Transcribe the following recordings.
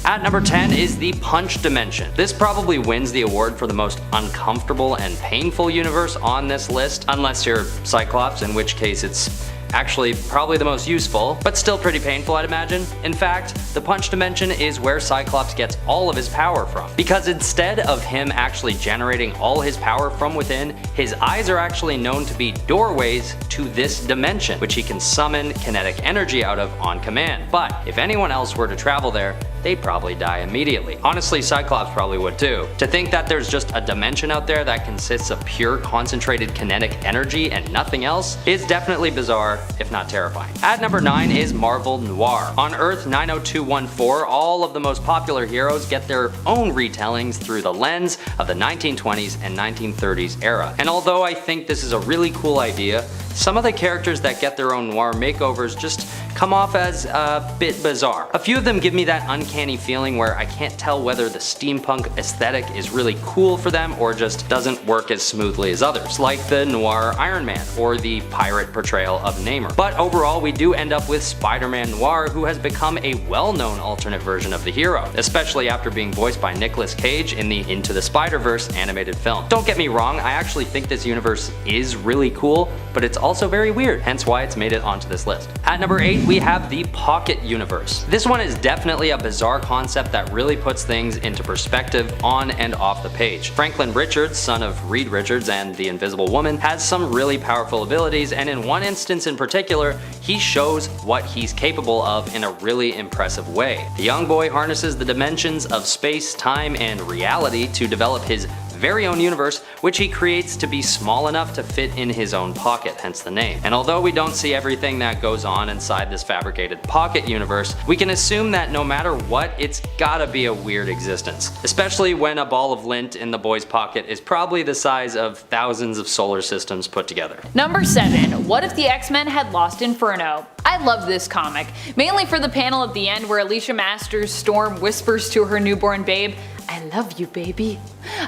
At number 10 is the Punch Dimension. This probably wins the award for the most uncomfortable and painful universe on this list, unless you're Cyclops, in which case it's actually probably the most useful, but still pretty painful, I'd imagine. In fact, the Punch Dimension is where Cyclops gets all of his power from, because instead of him actually generating all his power from within, his eyes are actually known to be doorways to this dimension, which he can summon kinetic energy out of on command. But if anyone else were to travel there, they'd probably die immediately. Honestly, Cyclops probably would too. To think that there's just a dimension out there that consists of pure concentrated kinetic energy and nothing else is definitely bizarre, if not terrifying. At number 9 is Marvel Noir. On Earth 90214, all of the most popular heroes get their own retellings through the lens of the 1920s and 1930s era. And although I think this is a really cool idea, some of the characters that get their own noir makeovers just come off as a bit bizarre. A few of them give me that uncanny feeling where I can't tell whether the steampunk aesthetic is really cool for them or just doesn't work as smoothly as others, like the noir Iron Man or the pirate portrayal of Namor. But overall, we do end up with Spider-Man Noir, who has become a well-known alternate version of the hero, especially after being voiced by Nicolas Cage in the Into the Spider-Verse animated film. Don't get me wrong, I actually think this universe is really cool, but it's also very weird, hence why it's made it onto this list. At number 8, we have the Pocket Universe. This one is definitely a bizarre concept that really puts things into perspective on and off the page. Franklin Richards, son of Reed Richards and the Invisible Woman, has some really powerful abilities, and in one instance in particular, he shows what he's capable of in a really impressive way. The young boy harnesses the dimensions of space, time, and reality to develop his very own universe, which he creates to be small enough to fit in his own pocket, hence the name. And although we don't see everything that goes on inside this fabricated pocket universe, we can assume that no matter what, it's gotta be a weird existence. Especially when a ball of lint in the boy's pocket is probably the size of thousands of solar systems put together. Number 7. What if the X-Men had lost Inferno? I love this comic, mainly for the panel at the end where Alicia Masters' Storm whispers to her newborn babe, "I love you, baby."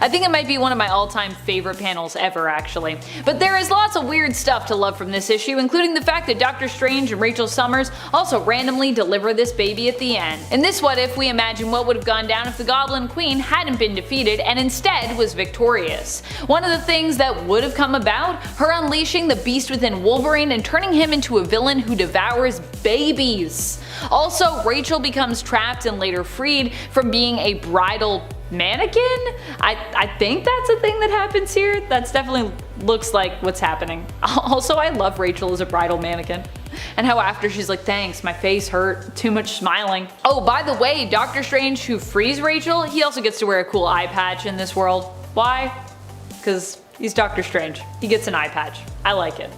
I think it might be one of my all-time favorite panels ever, actually. But there is lots of weird stuff to love from this issue, including the fact that Doctor Strange and Rachel Summers also randomly deliver this baby at the end. In this What If, we imagine what would have gone down if the Goblin Queen hadn't been defeated and instead was victorious. One of the things that would have come about? Her unleashing the beast within Wolverine and turning him into a villain who devours babies. Also, Rachel becomes trapped and later freed from being a bridal mannequin? I think that's a thing that happens here. That's definitely looks like what's happening. Also, I love Rachel as a bridal mannequin. And how after she's like, "Thanks, my face hurt, too much smiling." Oh, by the way, Doctor Strange, who frees Rachel, he also gets to wear a cool eye patch in this world. Why? Because he's Doctor Strange. He gets an eye patch. I like it.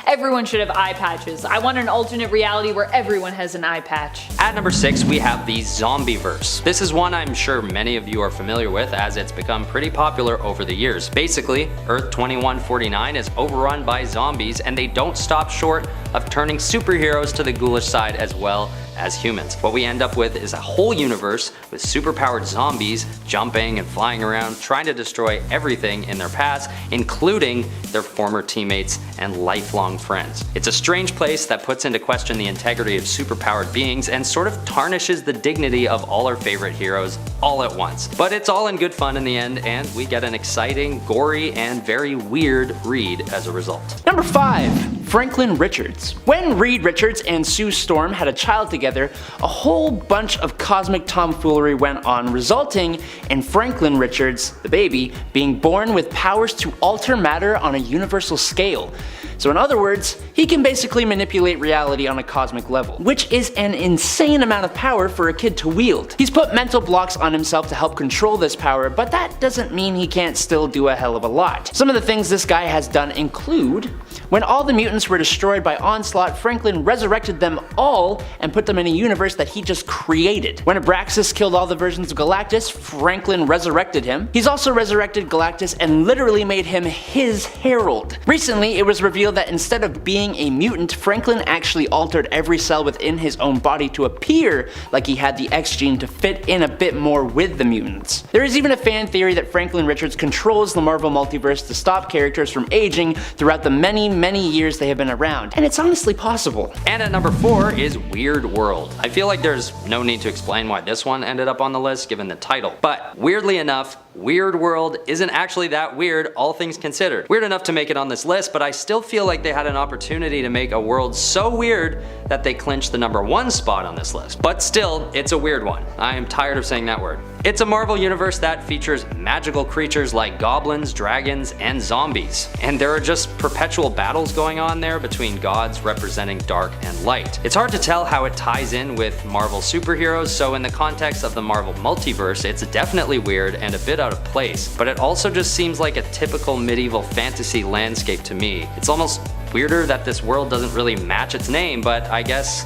Everyone should have eye patches. I want an alternate reality where everyone has an eye patch. At number 6, we have the Zombieverse. This is one I'm sure many of you are familiar with, as it's become pretty popular over the years. Basically, Earth 2149 is overrun by zombies, and they don't stop short of turning superheroes to the ghoulish side as well as humans. What we end up with is a whole universe with superpowered zombies jumping and flying around, trying to destroy everything in their paths, including their former teammates and lifelong friends. It's a strange place that puts into question the integrity of superpowered beings and sort of tarnishes the dignity of all our favorite heroes all at once. But it's all in good fun in the end, and we get an exciting, gory, and very weird read as a result. Number 5. Franklin Richards. When Reed Richards and Sue Storm had a child together, a whole bunch of cosmic tomfoolery went on, resulting in Franklin Richards, the baby, being born with powers to alter matter on a universal scale. So in other words, he can basically manipulate reality on a cosmic level, which is an insane amount of power for a kid to wield. He's put mental blocks on himself to help control this power, but that doesn't mean he can't still do a hell of a lot. Some of the things this guy has done include, when all the mutants were destroyed by Onslaught, Franklin resurrected them all and put them in a universe that he just created. When Abraxas killed all the versions of Galactus, Franklin resurrected him. He's also resurrected Galactus and literally made him his herald. Recently, it was revealed reveal that instead of being a mutant, Franklin actually altered every cell within his own body to appear like he had the X gene to fit in a bit more with the mutants. There is even a fan theory that Franklin Richards controls the Marvel Multiverse to stop characters from aging throughout the many years they have been around, and it's honestly possible. And at number 4 is Weird World. I feel like there's no need to explain why this one ended up on the list given the title, but weirdly enough, Weird World isn't actually that weird, all things considered. Weird enough to make it on this list, but I still feel like they had an opportunity to make a world so weird that they clinched the number 1 spot on this list. But still, it's a weird one. I am tired of saying that word. It's a Marvel universe that features magical creatures like goblins, dragons, and zombies. And there are just perpetual battles going on there between gods representing dark and light. It's hard to tell how it ties in with Marvel superheroes, so in the context of the Marvel Multiverse, it's definitely weird and a bit out of place, but it also just seems like a typical medieval fantasy landscape to me. It's almost weirder that this world doesn't really match its name, but I guess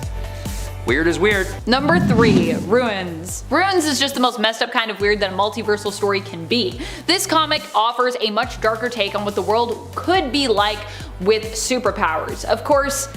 weird is weird. Number 3, Runes. Runes is just the most messed up kind of weird that a multiversal story can be. This comic offers a much darker take on what the world could be like with superpowers. Of course,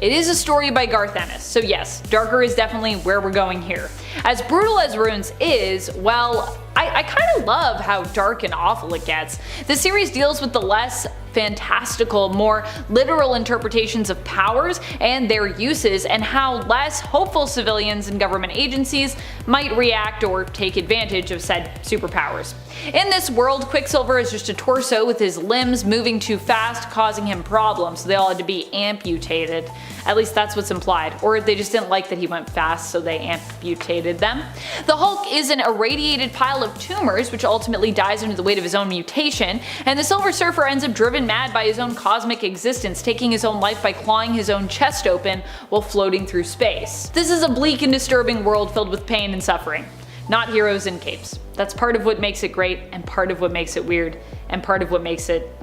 it is a story by Garth Ennis, so yes, darker is definitely where we're going here. As brutal as Runes is, well, I kinda love how dark and awful it gets. The series deals with the less fantastical, more literal interpretations of powers and their uses, and how less hopeful civilians and government agencies might react or take advantage of said superpowers. In this world, Quicksilver is just a torso with his limbs moving too fast, causing him problems, so they all had to be amputated. At least that's what's implied, or they just didn't like that he went fast, so they amputated them. The Hulk is an irradiated pile of tumors, which ultimately dies under the weight of his own mutation, and the Silver Surfer ends up driven mad by his own cosmic existence, taking his own life by clawing his own chest open while floating through space. This is a bleak and disturbing world filled with pain and suffering, not heroes in capes. That's part of what makes it great, and part of what makes it weird, and part of what makes it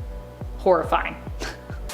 horrifying.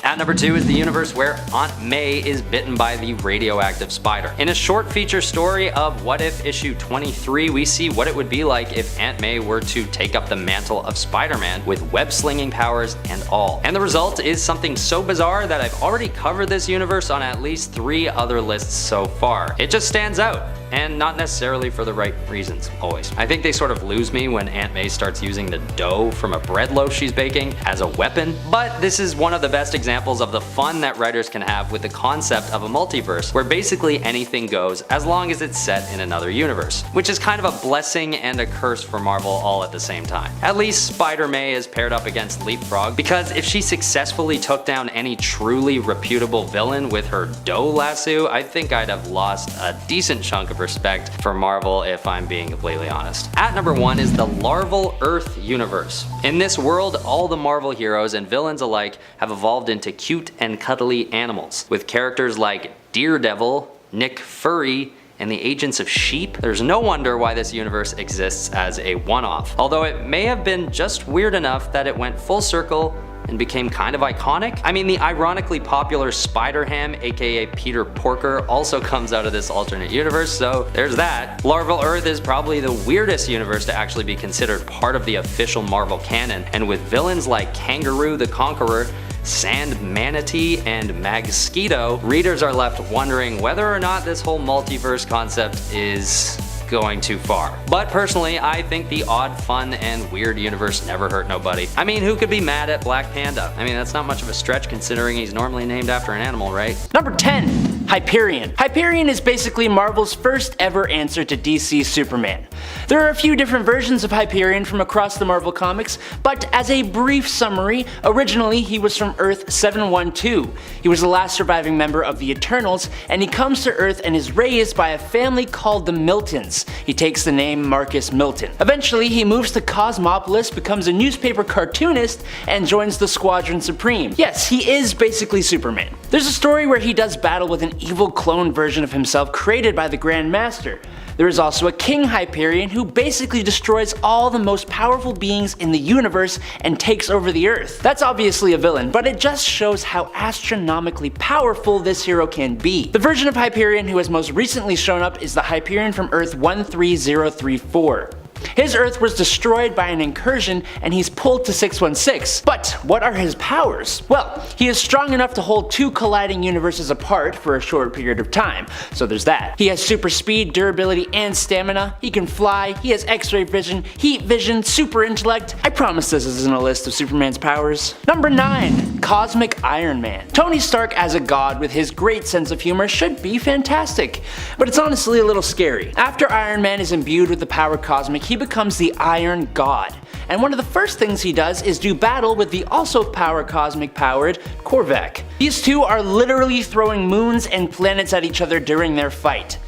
At number 2 is the universe where Aunt May is bitten by the radioactive spider. In a short feature story of What If issue 23, we see what it would be like if Aunt May were to take up the mantle of Spider-Man with web-slinging powers and all. And the result is something so bizarre that I've already covered this universe on at least 3 other lists so far. It just stands out, and not necessarily for the right reasons, always. I think they sort of lose me when Aunt May starts using the dough from a bread loaf she's baking as a weapon, but this is one of the best examples of the fun that writers can have with the concept of a multiverse, where basically anything goes as long as it's set in another universe, which is kind of a blessing and a curse for Marvel all at the same time. At least Spider-May is paired up against Leapfrog, because if she successfully took down any truly reputable villain with her dough lasso, I think I'd have lost a decent chunk of respect for Marvel, if I'm being completely honest. At number 1 is the Larval Earth universe. In this world, all the Marvel heroes and villains alike have evolved into cute and cuddly animals, with characters like Daredevil, Nick Fury, and the Agents of Sheep. There's no wonder why this universe exists as a one-off, although it may have been just weird enough that it went full circle and became kind of iconic. I mean, the ironically popular Spider-Ham, aka Peter Porker, also comes out of this alternate universe, so there's that. Larval Earth is probably the weirdest universe to actually be considered part of the official Marvel canon, and with villains like Kangaroo the Conqueror, Sand Manatee, and Magsquito, readers are left wondering whether or not this whole multiverse concept is going too far. But personally, I think the odd, fun, and weird universe never hurt nobody. I mean, who could be mad at Black Panda? I mean, that's not much of a stretch considering he's normally named after an animal, right? Number 10. Hyperion. Hyperion is basically Marvel's first ever answer to DC's Superman. There are a few different versions of Hyperion from across the Marvel comics, but as a brief summary, originally he was from Earth 712. He was the last surviving member of the Eternals, and he comes to Earth and is raised by a family called the Miltons. He takes the name Marcus Milton. Eventually, he moves to Cosmopolis, becomes a newspaper cartoonist, and joins the Squadron Supreme. Yes, he is basically Superman. There's a story where he does battle with an evil clone version of himself created by the Grand Master. There is also a King Hyperion who basically destroys all the most powerful beings in the universe and takes over the Earth. That's obviously a villain, but it just shows how astronomically powerful this hero can be. The version of Hyperion who has most recently shown up is the Hyperion from Earth 13034. His Earth was destroyed by an incursion and he's pulled to 616. But what are his powers? Well, he is strong enough to hold two colliding universes apart for a short period of time, so there's that. He has super speed, durability, and stamina. He can fly, he has X-ray vision, heat vision, super intellect. I promise this isn't a list of Superman's powers. Number 9. Cosmic Iron Man. Tony Stark as a god with his great sense of humor should be fantastic, but it's honestly a little scary. After Iron Man is imbued with the power cosmic, he becomes the Iron God. And one of the first things he does is do battle with the also power cosmic powered Korvac. These two are literally throwing moons and planets at each other during their fight.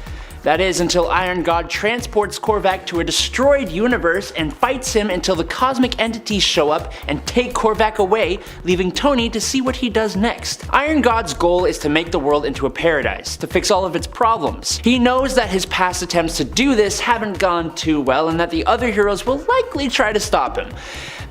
That is, until Iron God transports Korvac to a destroyed universe and fights him until the cosmic entities show up and take Korvac away, leaving Tony to see what he does next. Iron God's goal is to make the world into a paradise, to fix all of its problems. He knows that his past attempts to do this haven't gone too well and that the other heroes will likely try to stop him.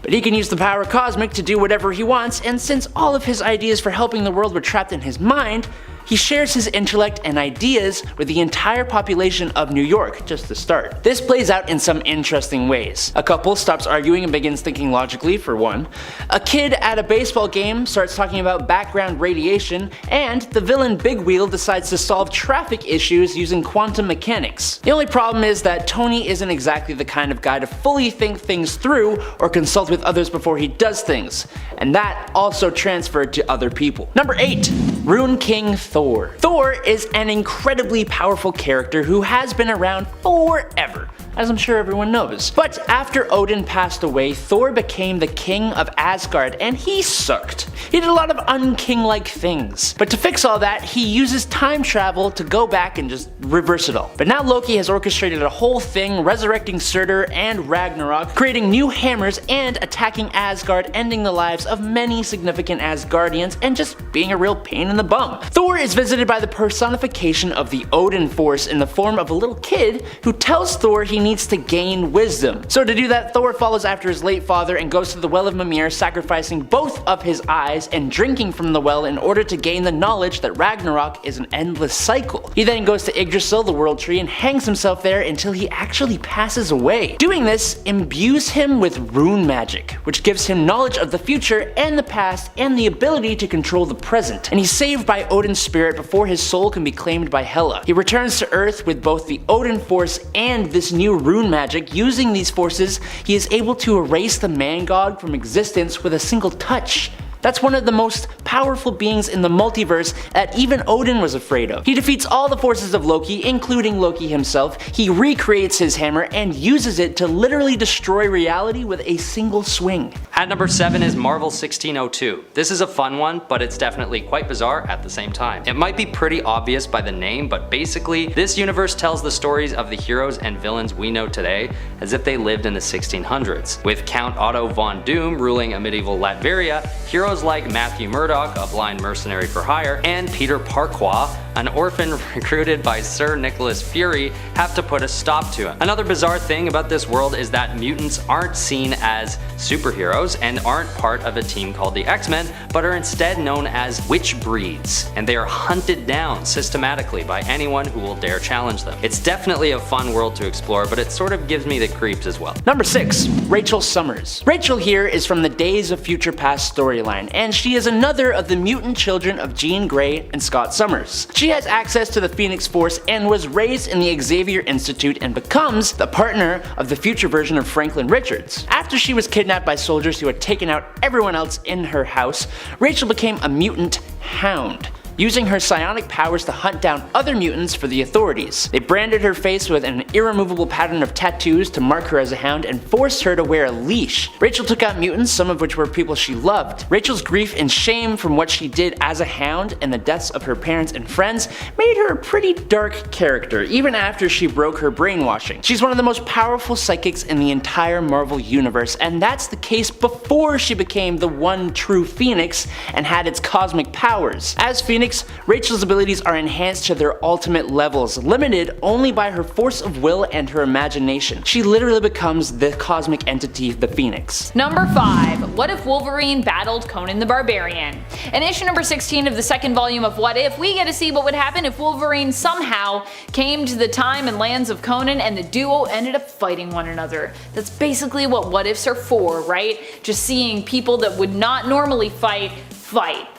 But he can use the power cosmic to do whatever he wants, and since all of his ideas for helping the world were trapped in his mind, he shares his intellect and ideas with the entire population of New York, just to start. This plays out in some interesting ways. A couple stops arguing and begins thinking logically, for one. A kid at a baseball game starts talking about background radiation, and the villain Big Wheel decides to solve traffic issues using quantum mechanics. The only problem is that Tony isn't exactly the kind of guy to fully think things through or consult with others before he does things, and that also transferred to other people. Number 8. Rune King Thor. Thor is an incredibly powerful character who has been around forever, as I'm sure everyone knows. But after Odin passed away, Thor became the king of Asgard, and he sucked. He did a lot of unking-like things. But to fix all that, he uses time travel to go back and just reverse it all. But now Loki has orchestrated a whole thing, resurrecting Surtur and Ragnarok, creating new hammers and attacking Asgard, ending the lives of many significant Asgardians and just being a real pain in the bum. Thor is visited by the personification of the Odin Force in the form of a little kid who tells Thor he needs to gain wisdom. So to do that, Thor follows after his late father and goes to the Well of Mimir, sacrificing both of his eyes and drinking from the well in order to gain the knowledge that Ragnarok is an endless cycle. He then goes to Yggdrasil, the World Tree, and hangs himself there until he actually passes away. Doing this imbues him with rune magic, which gives him knowledge of the future and the past and the ability to control the present. And he's saved by Odin's spirit before his soul can be claimed by Hela. He returns to Earth with both the Odin Force and this new rune magic. Using these forces, he is able to erase the man god from existence with a single touch. That's one of the most powerful beings in the multiverse that even Odin was afraid of. He defeats all the forces of Loki, including Loki himself. He recreates his hammer and uses it to literally destroy reality with a single swing. At number 7 is Marvel 1602. This is a fun one, but it's definitely quite bizarre at the same time. It might be pretty obvious by the name, but basically, this universe tells the stories of the heroes and villains we know today as if they lived in the 1600s. With Count Otto von Doom ruling a medieval Latveria, heroes like Matthew Murdoch, a blind mercenary for hire, and Peter Parquois, an orphan recruited by Sir Nicholas Fury, have to put a stop to him. Another bizarre thing about this world is that mutants aren't seen as superheroes and aren't part of a team called the X-Men, but are instead known as witch breeds, and they are hunted down systematically by anyone who will dare challenge them. It's definitely a fun world to explore, but it sort of gives me the creeps as well. Number 6. Rachel Summers. Rachel here is from the Days of Future Past storyline, and she is another of the mutant children of Jean Grey and Scott Summers. She has access to the Phoenix Force and was raised in the Xavier Institute and becomes the partner of the future version of Franklin Richards. After she was kidnapped by soldiers who had taken out everyone else in her house, Rachel became a mutant hound, using her psionic powers to hunt down other mutants for the authorities. They branded her face with an irremovable pattern of tattoos to mark her as a hound and forced her to wear a leash. Rachel took out mutants, some of which were people she loved. Rachel's grief and shame from what she did as a hound and the deaths of her parents and friends made her a pretty dark character, even after she broke her brainwashing. She's one of the most powerful psychics in the entire Marvel universe, and that's the case before she became the one true Phoenix and had its cosmic powers. As Phoenix, Phoenix, Rachel's abilities are enhanced to their ultimate levels, limited only by her force of will and her imagination. She literally becomes the cosmic entity, the Phoenix. Number 5. What if Wolverine battled Conan the Barbarian? In issue number 16 of the second volume of What If, we get to see what would happen if Wolverine somehow came to the time and lands of Conan and the duo ended up fighting one another. That's basically what ifs are for, right? Just seeing people that would not normally fight,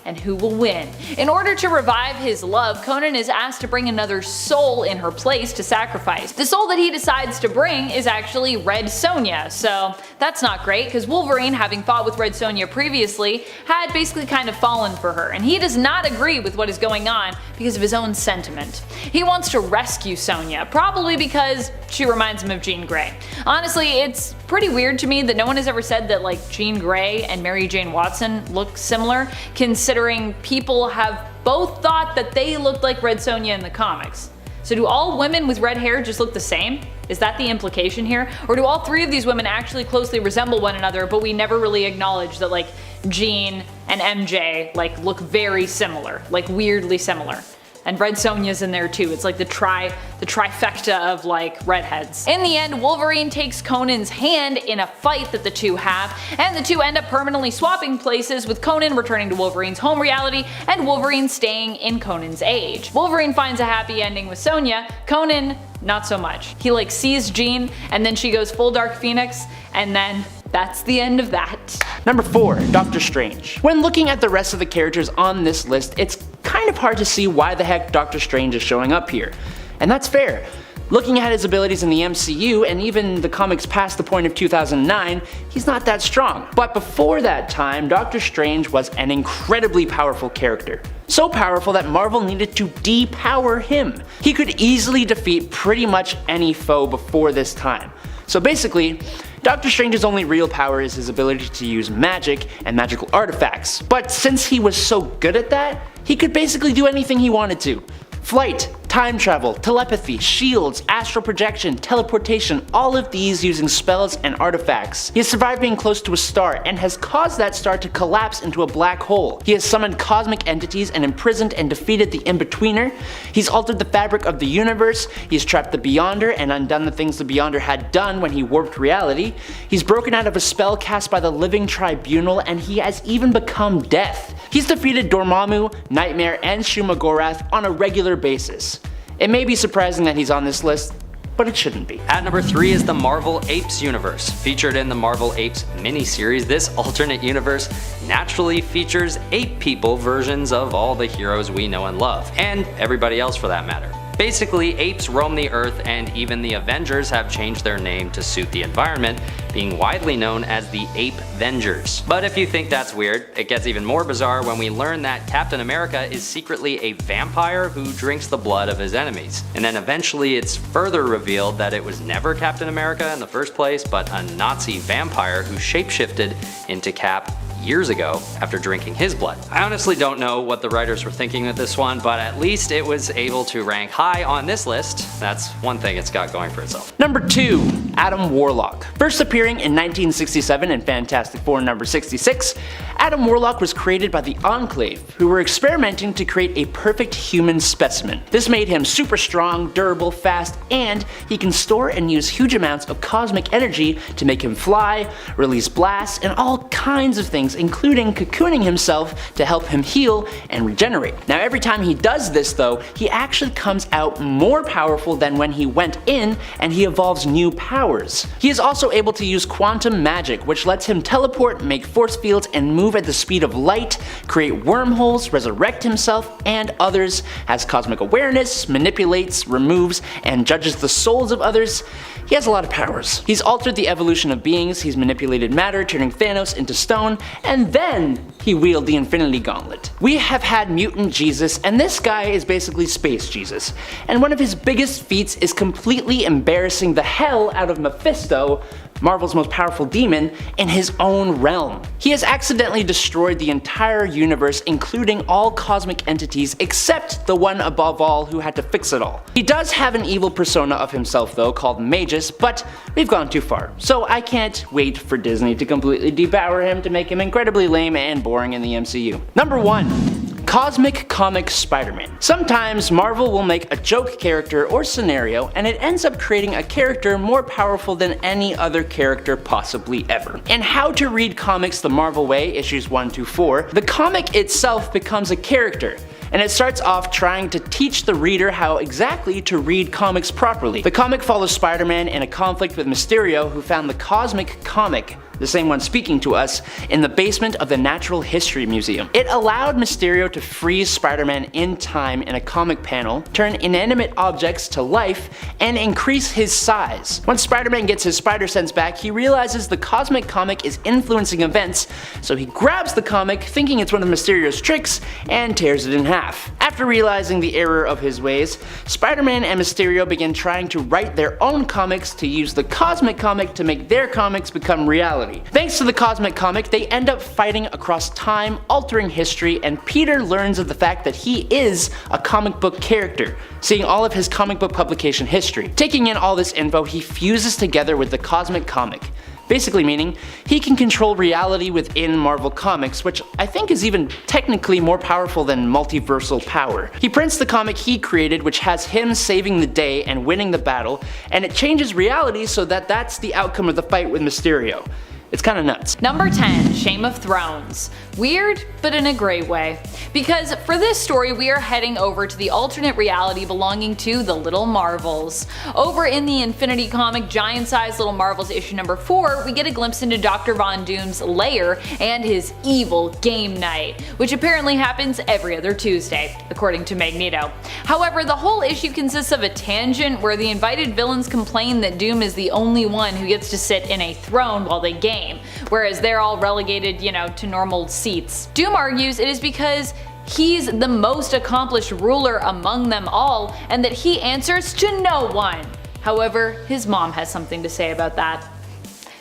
and who will win. In order to revive his love, Conan is asked to bring another soul in her place to sacrifice. The soul that he decides to bring is actually Red Sonja, so that's not great because Wolverine, having fought with Red Sonja previously, had basically kind of fallen for her, and he does not agree with what is going on because of his own sentiment. He wants to rescue Sonja, probably because she reminds him of Jean Grey. Honestly, it's pretty weird to me that no one has ever said that like Jean Grey and Mary Jane Watson look similar, considering people have both thought that they looked like Red Sonja in the comics. So do all women with red hair just look the same? Is that the implication here? Or do all three of these women actually closely resemble one another, but we never really acknowledge that like Jean and MJ like look very similar, like weirdly similar? And Red Sonja's in there too. It's like the trifecta of like redheads. In the end, Wolverine takes Conan's hand in a fight that the two have, and the two end up permanently swapping places, with Conan returning to Wolverine's home reality and Wolverine staying in Conan's age. Wolverine finds a happy ending with Sonja, Conan not so much. He like sees Jean and then she goes full Dark Phoenix, and then that's the end of that. Number 4. Doctor Strange. When looking at the rest of the characters on this list, it's kind of hard to see why the heck Doctor Strange is showing up here. And that's fair. Looking at his abilities in the MCU and even the comics past the point of 2009, he's not that strong. But before that time, Doctor Strange was an incredibly powerful character. So powerful that Marvel needed to depower him. He could easily defeat pretty much any foe before this time. So basically, Doctor Strange's only real power is his ability to use magic and magical artifacts. But since he was so good at that, he could basically do anything he wanted to. Flight, time travel, telepathy, shields, astral projection, teleportation, all of these using spells and artifacts. He has survived being close to a star and has caused that star to collapse into a black hole. He has summoned cosmic entities and imprisoned and defeated the In-Betweener. He's altered the fabric of the universe. He's trapped the Beyonder and undone the things the Beyonder had done when he warped reality. He's broken out of a spell cast by the Living Tribunal, and he has even become Death. He's defeated Dormammu, Nightmare, and Shumagorath on a regular basis. It may be surprising that he's on this list, but it shouldn't be. At number 3 is the Marvel Apes universe. Featured in the Marvel Apes miniseries, this alternate universe naturally features ape people versions of all the heroes we know and love, and everybody else for that matter. Basically, apes roam the earth, and even the Avengers have changed their name to suit the environment, being widely known as the Ape-Vengers. But if you think that's weird, it gets even more bizarre when we learn that Captain America is secretly a vampire who drinks the blood of his enemies. And then eventually it's further revealed that it was never Captain America in the first place, but a Nazi vampire who shapeshifted into Cap years ago after drinking his blood. I honestly don't know what the writers were thinking with this one, but at least it was able to rank high on this list. That's one thing it's got going for itself. Number 2. Adam Warlock. First appearing in 1967 in Fantastic Four number 66, Adam Warlock was created by the Enclave, who were experimenting to create a perfect human specimen. This made him super strong, durable, fast, and he can store and use huge amounts of cosmic energy to make him fly, release blasts, and all kinds of things, including cocooning himself to help him heal and regenerate. Now every time he does this though, he actually comes out more powerful than when he went in, and he evolves new powers. He is also able to use quantum magic, which lets him teleport, make force fields, and move at the speed of light, create wormholes, resurrect himself and others, has cosmic awareness, manipulates, removes, and judges the souls of others. He has a lot of powers. He's altered the evolution of beings, he's manipulated matter, turning Thanos into stone, and then he wielded the Infinity Gauntlet. We have had Mutant Jesus, and this guy is basically Space Jesus. And one of his biggest feats is completely embarrassing the hell out of Mephisto, Marvel's most powerful demon, in his own realm. He has accidentally destroyed the entire universe, including all cosmic entities except the one above all who had to fix it all. He does have an evil persona of himself though, called Magus, but we've gone too far, so I can't wait for Disney to completely depower him to make him incredibly lame and boring in the MCU. Number 1. Cosmic Comic Spider-Man. Sometimes Marvel will make a joke character or scenario and it ends up creating a character more powerful than any other character possibly ever. In How to Read Comics the Marvel Way, issues 1-4, the comic itself becomes a character, and it starts off trying to teach the reader how exactly to read comics properly. The comic follows Spider-Man in a conflict with Mysterio, who found the Cosmic Comic, the same one speaking to us, in the basement of the Natural History Museum. It allowed Mysterio to freeze Spider-Man in time in a comic panel, turn inanimate objects to life, and increase his size. Once Spider-Man gets his spider sense back, he realizes the Cosmic Comic is influencing events, so he grabs the comic, thinking it's one of Mysterio's tricks, and tears it in half. After realizing the error of his ways, Spider-Man and Mysterio begin trying to write their own comics to use the Cosmic Comic to make their comics become reality. Thanks to the Cosmic Comic, they end up fighting across time, altering history, and Peter learns of the fact that he is a comic book character, seeing all of his comic book publication history. Taking in all this info, he fuses together with the Cosmic Comic, basically meaning he can control reality within Marvel Comics, which I think is even technically more powerful than multiversal power. He prints the comic he created, which has him saving the day and winning the battle, and it changes reality so that that's the outcome of the fight with Mysterio. It's kinda nuts. Number 10, Shame of Thrones. Weird, but in a great way. Because for this story, we are heading over to the alternate reality belonging to the Little Marvels. Over in the Infinity comic Giant Size Little Marvels issue number 4, we get a glimpse into Dr. Von Doom's lair and his evil game night, which apparently happens every other Tuesday, according to Magneto. However, the whole issue consists of a tangent where the invited villains complain that Doom is the only one who gets to sit in a throne while they game, whereas they're all relegated, to normal seats. Doom argues it is because he's the most accomplished ruler among them all, and that he answers to no one. However, his mom has something to say about that.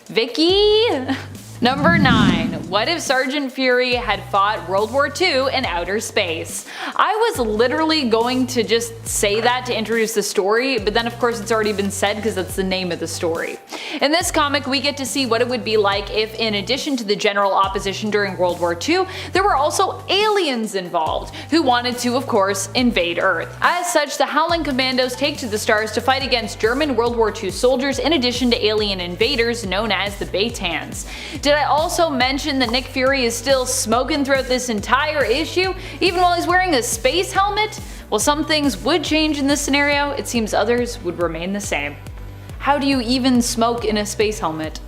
Vicky? Number 9. What if Sergeant Fury had fought World War II in outer space? I was literally going to just say that to introduce the story, but then of course it's already been said because that's the name of the story. In this comic, we get to see what it would be like if, in addition to the general opposition during World War II, there were also aliens involved, who wanted to, of course, invade Earth. As such, the Howling Commandos take to the stars to fight against German World War II soldiers in addition to alien invaders known as the Baytans. Did I also mention that Nick Fury is still smoking throughout this entire issue, even while he's wearing a space helmet? While some things would change in this scenario, it seems others would remain the same. How do you even smoke in a space helmet?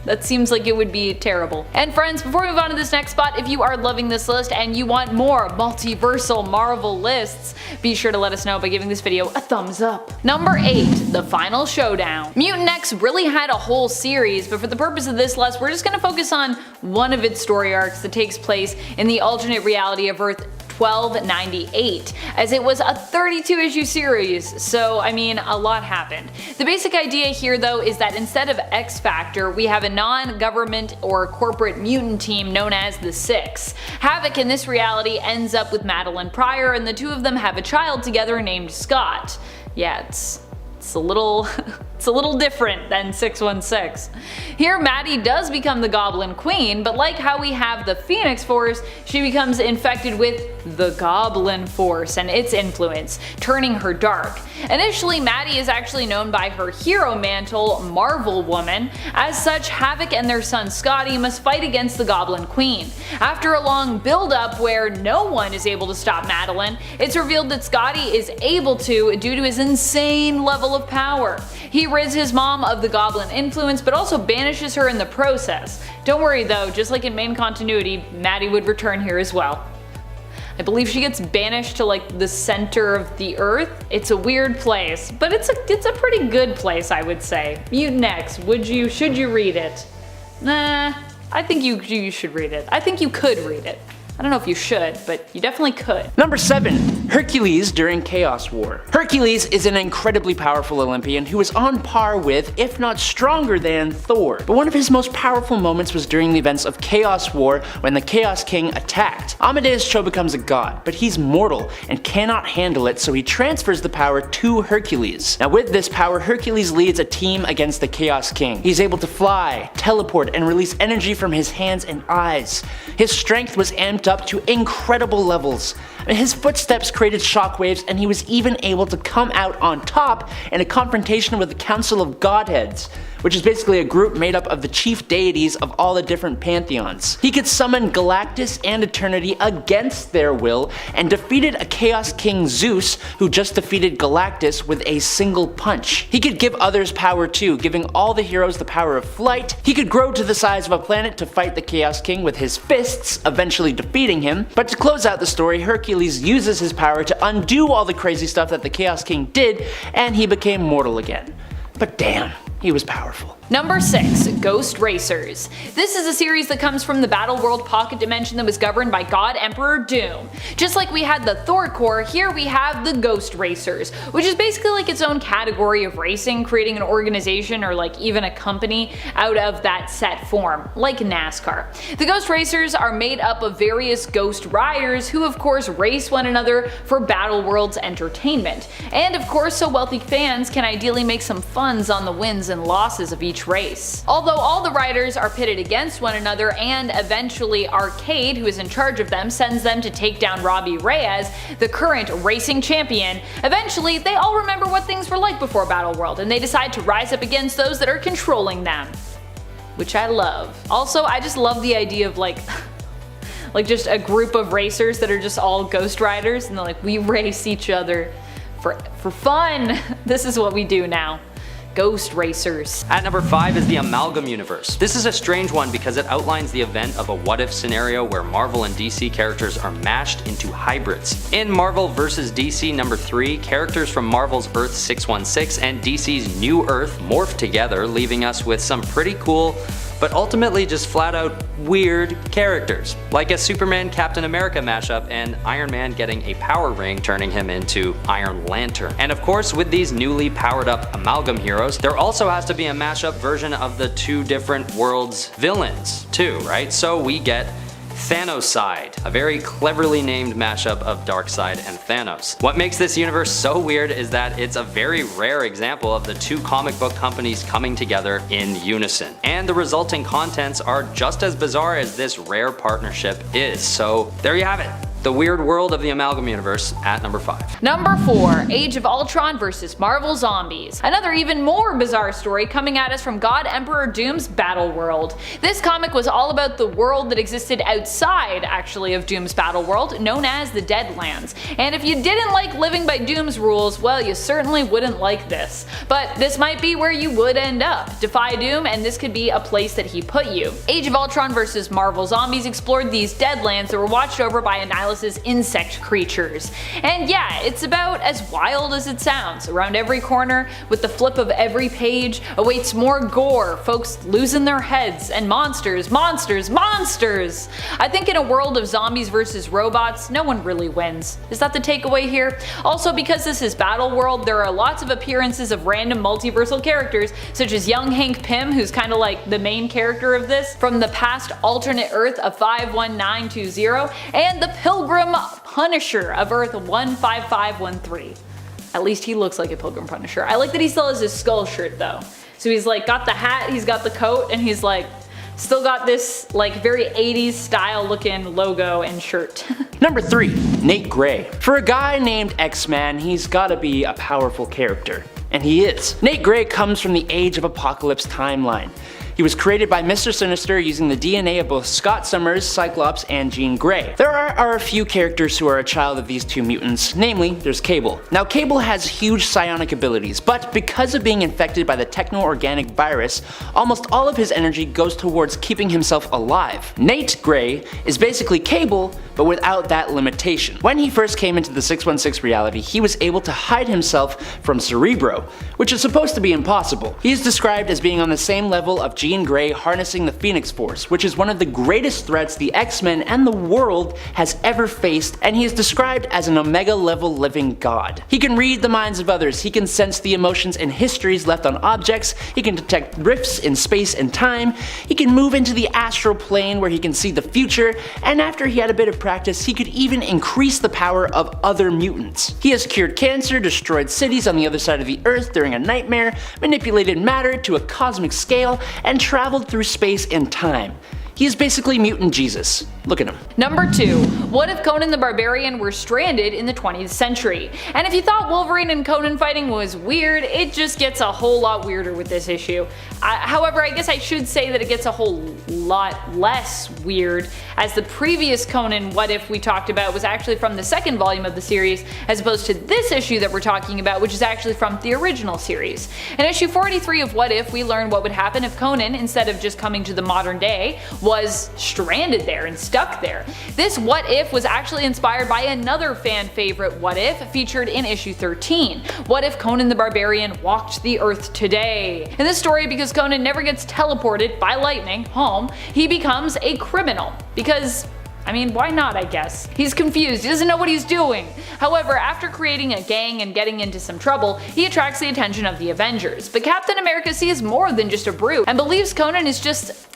That seems like it would be terrible. And friends, before we move on to this next spot, if you are loving this list and you want more multiversal Marvel lists, be sure to let us know by giving this video a thumbs up. Number 8, The Final Showdown. Mutant X really had a whole series, but for the purpose of this list, we're just gonna focus on one of its story arcs that takes place in the alternate reality of Earth 1298, as it was a 32 issue series, so I mean a lot happened. The basic idea here though is that instead of X Factor, we have a non-government or corporate mutant team known as the Six. Havoc in this reality ends up with Madeline Pryor, and the two of them have a child together named Scott. Yeah, it's a little it's a little different than 616. Here Maddie does become the Goblin Queen, but like how we have the Phoenix Force, she becomes infected with the Goblin Force and its influence, turning her dark. Initially, Maddie is actually known by her hero mantle, Marvel Woman. As such, Havoc and their son Scotty must fight against the Goblin Queen. After a long build-up where no one is able to stop Madeline, it's revealed that Scotty is able to due to his insane level of power. He rids his mom of the Goblin influence, but also banishes her in the process. Don't worry though, just like in main continuity, Maddie would return here as well. I believe she gets banished to like the center of the earth. It's a weird place, but it's a pretty good place, I would say. Mutant X, should you read it? Nah, I think you should read it. I think you could read it. I don't know if you should, but you definitely could. Number 7. Hercules during Chaos War. Hercules is an incredibly powerful Olympian who is on par with, if not stronger than, Thor. But one of his most powerful moments was during the events of Chaos War when the Chaos King attacked. Amadeus Cho becomes a god, but he's mortal and cannot handle it, so he transfers the power to Hercules. Now with this power, Hercules leads a team against the Chaos King. He's able to fly, teleport, and release energy from his hands and eyes. His strength was amped up to incredible levels. His footsteps created shockwaves, and he was even able to come out on top in a confrontation with the Council of Godheads, which is basically a group made up of the chief deities of all the different pantheons. He could summon Galactus and Eternity against their will, and defeated a Chaos King Zeus, who just defeated Galactus with a single punch. He could give others power too, giving all the heroes the power of flight. He could grow to the size of a planet to fight the Chaos King with his fists, eventually defeating him. But to close out the story, Hercules uses his power to undo all the crazy stuff that the Chaos King did, and he became mortal again. But damn, he was powerful. Number 6. Ghost Racers. This is a series that comes from the Battle World pocket dimension that was governed by God Emperor Doom. Just like we had the Thor Corps, here we have the Ghost Racers, which is basically like its own category of racing, creating an organization or like even a company out of that set form, like NASCAR. The Ghost Racers are made up of various ghost riders who of course race one another for Battle World's entertainment. And of course, so wealthy fans can ideally make some funds on the wins and losses of each race. Although all the riders are pitted against one another, and eventually Arcade, who is in charge of them, sends them to take down Robbie Reyes, the current racing champion, eventually they all remember what things were like before Battle World, and they decide to rise up against those that are controlling them. Which I love. Also, I just love the idea of like just a group of racers that are just all ghost riders, and they're like, we race each other for fun. This is what we do now. Ghost Racers. At number 5 is the Amalgam universe. This is a strange one because it outlines the event of a what-if scenario where Marvel and DC characters are mashed into hybrids. In Marvel vs. DC number 3, characters from Marvel's Earth 616 and DC's New Earth morph together, leaving us with some pretty cool but ultimately just flat out weird characters, like a Superman Captain America mashup and Iron Man getting a power ring turning him into Iron Lantern. And of course, with these newly powered up Amalgam heroes, there also has to be a mashup version of the two different worlds' villains too, right? So we get Thanoside, a very cleverly named mashup of Darkseid and Thanos. What makes this universe so weird is that it's a very rare example of the two comic book companies coming together in unison. And the resulting contents are just as bizarre as this rare partnership is. So there you have it. The weird world of the Amalgam universe at number 5. Number 4. Age of Ultron vs. Marvel Zombies. Another even more bizarre story coming at us from God Emperor Doom's Battle World. This comic was all about the world that existed outside, actually, of Doom's Battle World, known as the Deadlands. And if you didn't like living by Doom's rules, well, you certainly wouldn't like this. But this might be where you would end up. Defy Doom, and this could be a place that he put you. Age of Ultron vs. Marvel Zombies explored these Deadlands that were watched over by Annihilation's insect creatures. And yeah, it's about as wild as it sounds. Around every corner, with the flip of every page, awaits more gore, folks losing their heads, and monsters, monsters, monsters! I think in a world of zombies versus robots, no one really wins. Is that the takeaway here? Also, because this is Battle World, there are lots of appearances of random multiversal characters, such as young Hank Pym, who's kinda like the main character of this, from the past alternate Earth of 51920, and the Pilgrim Punisher of Earth 15513. At least he looks like a Pilgrim Punisher. I like that he still has his skull shirt though. So he's like got the hat, he's got the coat, and he's like still got this like very 80s style looking logo and shirt. Number 3. Nate Gray. For a guy named X-Man, he's gotta be a powerful character. And he is. Nate Gray comes from the Age of Apocalypse timeline. He was created by Mr. Sinister using the DNA of both Scott Summers, Cyclops, and Jean Grey. There are a few characters who are a child of these two mutants, namely, there's Cable. Now Cable has huge psionic abilities, but because of being infected by the techno-organic virus, almost all of his energy goes towards keeping himself alive. Nate Gray is basically Cable, but without that limitation. When he first came into the 616 reality, he was able to hide himself from Cerebro, which is supposed to be impossible. He is described as being on the same level of Jean Grey harnessing the Phoenix Force, which is one of the greatest threats the X-Men and the world has ever faced, and he is described as an Omega level living god. He can read the minds of others, he can sense the emotions and histories left on objects, he can detect rifts in space and time, he can move into the astral plane where he can see the future, and after he had a bit of practice, he could even increase the power of other mutants. He has cured cancer, destroyed cities on the other side of the Earth during a nightmare, manipulated matter to a cosmic scale, and traveled through space and time. He's basically mutant Jesus. Look at him. Number 2. What if Conan the Barbarian were stranded in the 20th century? And if you thought Wolverine and Conan fighting was weird, it just gets a whole lot weirder with this issue. However, I guess I should say that it gets a whole lot less weird, as the previous Conan What If we talked about was actually from the second volume of the series, as opposed to this issue that we're talking about, which is actually from the original series. In issue 43 of What If, we learn what would happen if Conan, instead of just coming to the modern day, was stranded there and stuck there. This What If was actually inspired by another fan favorite What If featured in issue 13. What if Conan the Barbarian walked the earth today? In this story, because Conan never gets teleported by lightning home, he becomes a criminal. Because I mean, why not, I guess? He's confused, he doesn't know what he's doing. However, after creating a gang and getting into some trouble, he attracts the attention of the Avengers. But Captain America sees more than just a brute, and believes Conan is just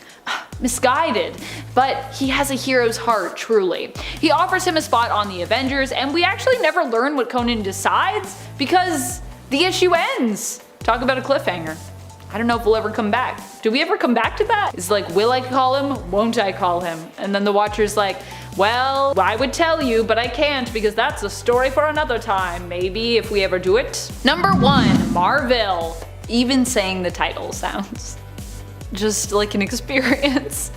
misguided, but he has a hero's heart, truly. He offers him a spot on the Avengers, and we actually never learn what Conan decides because the issue ends. Talk about a cliffhanger. I don't know if we'll ever come back. Do we ever come back to that? It's like, will I call him? Won't I call him? And then the Watcher's like, well, I would tell you, but I can't because that's a story for another time. Maybe if we ever do it. Number 1, Marvel. Even saying the title sounds just like an experience.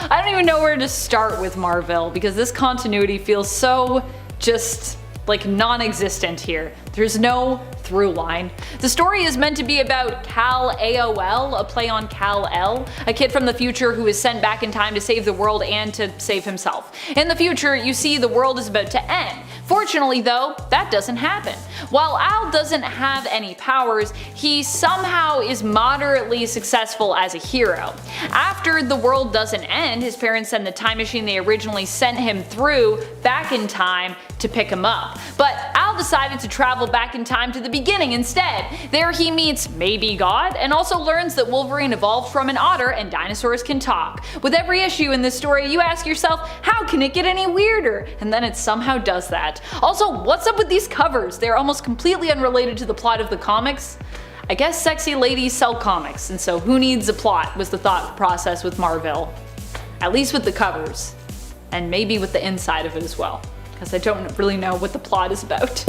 I don't even know where to start with Marvel because this continuity feels so just like non-existent here. There's no through line. The story is meant to be about Kal-AOL, a play on Kal-El, a kid from the future who is sent back in time to save the world and to save himself. In the future, you see the world is about to end. Fortunately though, that doesn't happen. While Al doesn't have any powers, he somehow is moderately successful as a hero. After the world doesn't end, his parents send the time machine they originally sent him through back in time to pick him up. But Al decided to travel back in time to the beginning instead. There he meets maybe God, and also learns that Wolverine evolved from an otter and dinosaurs can talk. With every issue in this story, you ask yourself, how can it get any weirder? And then it somehow does that. Also, what's up with these covers? They're almost completely unrelated to the plot of the comics. I guess sexy ladies sell comics, and so who needs a plot was the thought process with Marvel. At least with the covers. And maybe with the inside of it as well, because I don't really know what the plot is about.